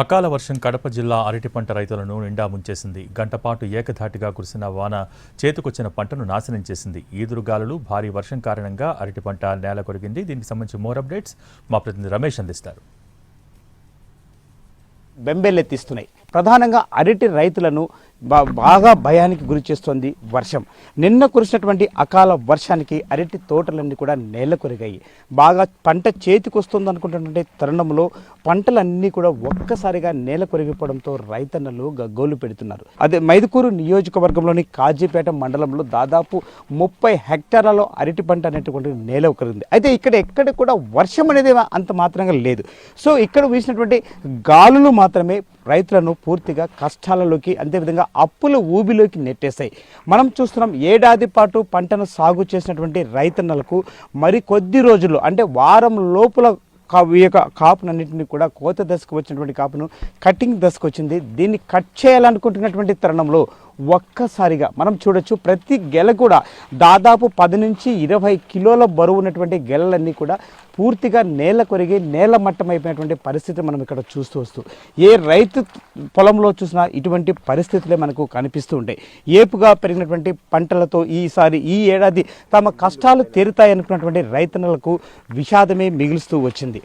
అకాల వర్షం కడప జిల్లా అరటి పంట రైతులను నిండా ముంచేసింది. గంటపాటు ఏకధాటిగా కురిసిన వాన చేతికొచ్చిన పంటను నాశనం చేసింది. ఈదురుగాలులు, భారీ వర్షం కారణంగా అరటి పంట నేల కొరిగింది. దీనికి సంబంధించి మోర్ అప్డేట్స్ మా ప్రతినిధి రమేష్ అందిస్తారు. బెంబేలెత్తిస్తున్నాయి. ప్రధానంగా అరటి రైతులను బాగా భయానికి గురి చేస్తోంది వర్షం. నిన్న కురిసినటువంటి అకాల వర్షానికి అరటి తోటలన్నీ కూడా నేల కొరిగాయి. బాగా పంట చేతికొస్తుంది అనుకుంటున్నటువంటి తరుణంలో పంటలన్నీ కూడా ఒక్కసారిగా నేల కొరిగిపోవడంతో రైతన్నలు గగ్గోలు పెడుతున్నారు. అదే మైదుకూరు నియోజకవర్గంలోని కాజీపేట మండలంలో దాదాపు 30 హెక్టార్లలో అరటి పంట అనేటువంటి నేల కొరిగింది. అయితే ఎక్కడ కూడా వర్షం అనేది అంత మాత్రంగా లేదు. సో ఇక్కడ వీసినటువంటి గాలులు మాత్రమే రైతులను పూర్తిగా కష్టాలలోకి, అంతేవిధంగా అప్పుల ఊబిలోకి నెట్టేశాయి. మనం చూస్తున్నాం, ఏడాది పాటు పంటను సాగు చేసినటువంటి రైతన్నలకు మరి కొద్ది రోజుల్లో అంటే వారం లోపల ఈ యొక్క కాపునన్నింటినీ కూడా కోత దశకు వచ్చినటువంటి కాపును కటింగ్ దశకు వచ్చింది. దీన్ని కట్ చేయాలనుకుంటున్నటువంటి తరుణంలో ఒక్కసారిగా మనం చూడొచ్చు, ప్రతి గెల కూడా దాదాపు 10 నుంచి 20 కిలోల బరువు ఉన్నటువంటి గెలలన్నీ కూడా పూర్తిగా నేల కొరిగి నేల మట్టం అయిపోయినటువంటి పరిస్థితి మనం ఇక్కడ చూస్తూ వస్తూ, ఏ రైతు పొలంలో చూసినా ఇటువంటి పరిస్థితులే మనకు కనిపిస్తూ ఉంటాయి. ఏపుగా పెరిగినటువంటి పంటలతో ఈ ఏడాది తమ కష్టాలు తీరుతాయి అనుకున్నటువంటి రైతన్నలకు విషాదమే మిగులుస్తూ వచ్చింది.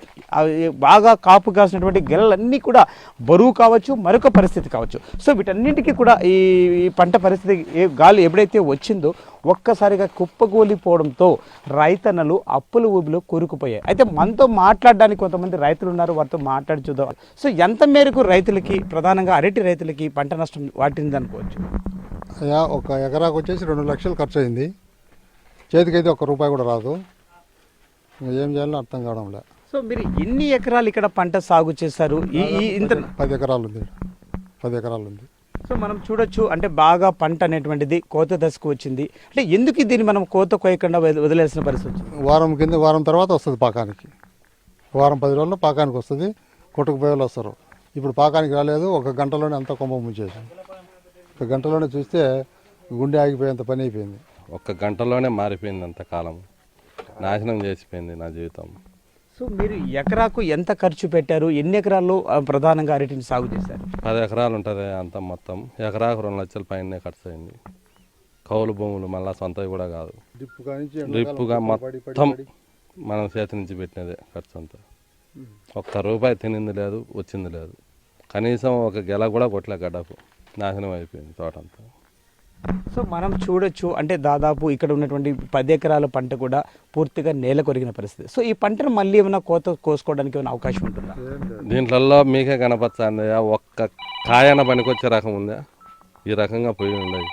బాగా కాపు కాసినటువంటి గెలలన్నీ కూడా బరువు కావచ్చు, మరొక పరిస్థితి కావచ్చు. సో వీటన్నింటికీ కూడా ఈ పంట పరిస్థితి గాలి ఎప్పుడైతే వచ్చిందో ఒక్కసారిగా కుప్పగూలిపోవడంతో రైతన్నలు అప్పుల ఊబిలో కూరుకుపోయాయి. అయితే మనతో మాట్లాడడానికి కొంతమంది రైతులు ఉన్నారు, వారితో మాట్లాడి చూద్దాం. సో ఎంత మేరకు రైతులకి, ప్రధానంగా అరటి రైతులకి పంట నష్టం వాటింది అనుకోవచ్చు? అయ్యా, ఒక ఎకరాకు వచ్చేసి 2 లక్షలు ఖర్చు అయింది. చేతికైతే 1 రూపాయి కూడా రాదు. ఏం చేయాలో అర్థం కావడం లేదు. సో మీరు ఎన్ని ఎకరాలు ఇక్కడ పంట సాగు చేశారు? ఇంత 10 ఎకరాలు ఉంది. 10 ఎకరాలు ఉంది. సో మనం చూడొచ్చు, అంటే బాగా పంట అనేటువంటిది కోత దశకు వచ్చింది. అంటే ఎందుకు దీన్ని మనం కోత కోయకుండా వదిలేసిన పరిస్థితి వచ్చింది? వారం తర్వాత వస్తుంది పాకానికి. వారం 10 రోజుల్లో పాకానికి వస్తుంది. కొట్టుకుపోయే వాళ్ళు వస్తారు. ఇప్పుడు పాకానికి రాలేదు. 1 గంటలోనే అంతా కొమ్మ ముంచేసాం. 1 గంటలోనే చూస్తే గుండె ఆగిపోయేంత పని అయిపోయింది. 1 గంటలోనే మారిపోయింది. అంతకాలం నాశనం చేసిపోయింది నా జీవితం. సో మీరు ఎకరాకు ఎంత ఖర్చు పెట్టారు? ఎన్ని ఎకరాల్లో ప్రధానంగా అరటిని సాగు చేశారు? 10 ఎకరాలు ఉంటుంది. అంత మొత్తం ఎకరాకు 2 లక్షల పైనే ఖర్చు అయింది. కౌలు భూములు, మళ్ళీ సొంతవి కూడా కాదు. డ్రిప్పుగా మొత్తం మనం చేతి నుంచి పెట్టినదే ఖర్చు అంతా. 1 రూపాయి తినింది లేదు, వచ్చింది లేదు. కనీసం 1 గెల కూడా కొట్టలే. గడ్డకు నాశనం అయిపోయింది తోటంతా. సో మనం చూడొచ్చు, అంటే దాదాపు ఇక్కడ ఉన్నటువంటి 10 ఎకరాల పంట కూడా పూర్తిగా నేల కొరిగిన పరిస్థితి. సో ఈ పంటను మళ్ళీ ఏమైనా కోత కోసుకోవడానికి ఏమైనా అవకాశం ఉంటుందా? దీంట్లో మీకే కనపచ్చాంది. 1 కాయన పనికొచ్చే రకం ఉందా? ఈ రకంగా పోయి ఉండదు.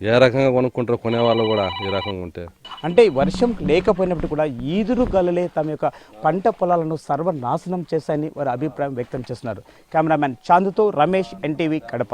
ఏ రకంగా కొనుక్కుంటారో కొనేవాళ్ళు కూడా ఈ రకంగా ఉంటే. అంటే వర్షం లేకపోయినప్పుడు కూడా ఈదురు గాలులే తమ యొక్క పంట పొలాలను సర్వనాశనం చేశాయని వారి అభిప్రాయం వ్యక్తం చేస్తున్నారు. కెమెరామ్యాన్ చాందుతో రమేష్, NTV, కడప.